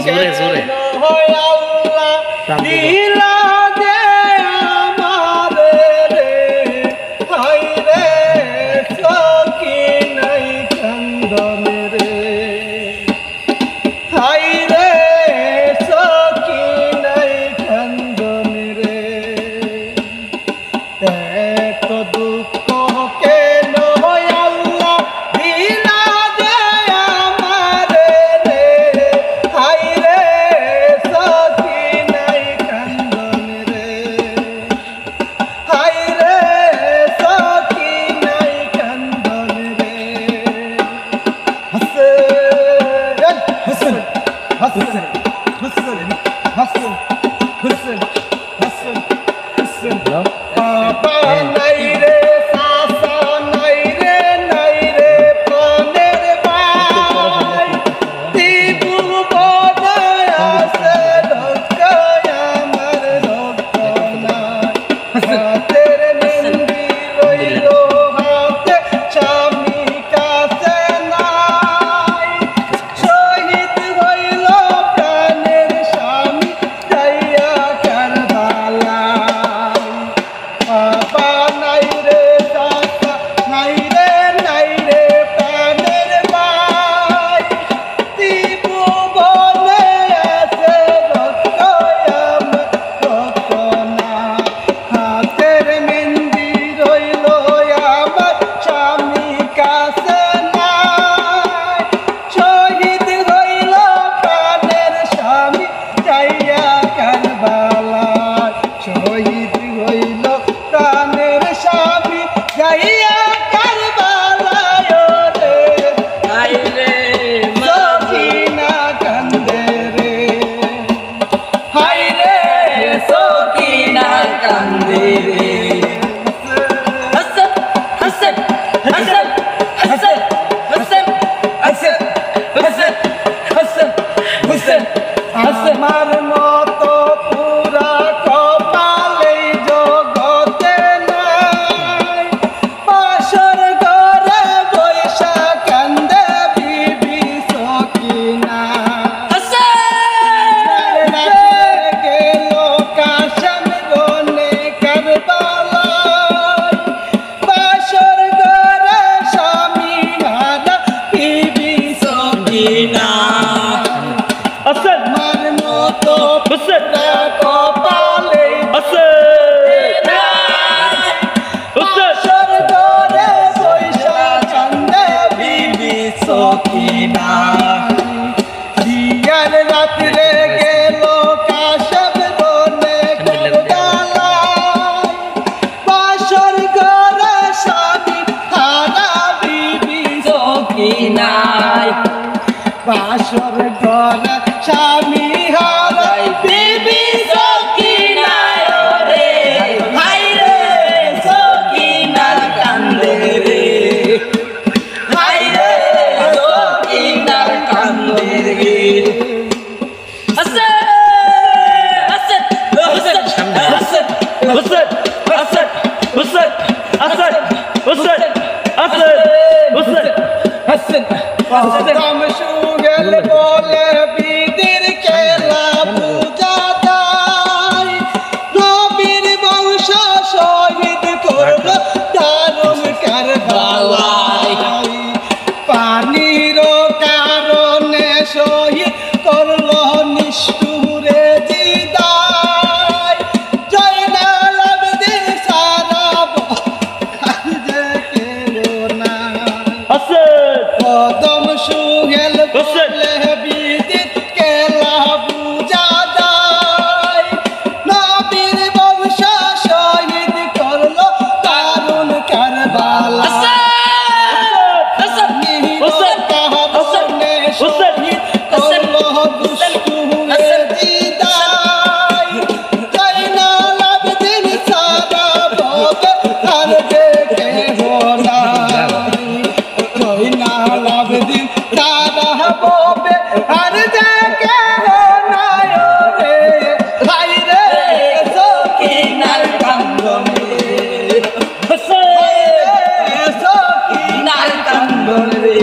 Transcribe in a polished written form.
জোরে জোরে বাসর ঘর স্বামী হারাই বিবি সকিনায় রে হাই রে সকিনার কান্দে রে হাই রে সকিনার কান্দে রে হাসান হাসান হাসান হাসান হাসান হাসান হাসান হাসান হাসান হাসান হাসান হাসান সুগেল বলে বিদির খেলা পূজা দায় নবীর বংশ শহীদ করল দারুণ কারবালায় পানির কারণে শহীদ করল নিষ্ঠুরে জিদায় জয়নাল আবেদিন সারা যে কেল না কদম সুগেল বলে বিদিত খেলা পূজা দায় নবীর বংশ শহীদ করল দারুণ কারবালা শহীদ করল দুষ্টুরে জিদায় জয়নাল আবেদিন সারা ভবে আর দেখে হোনা জয়নাল আবেদিন সারা ভবে আর দেখে হোনা রে হাই রে সকিনার কান্দনে সকিনার কান্দনে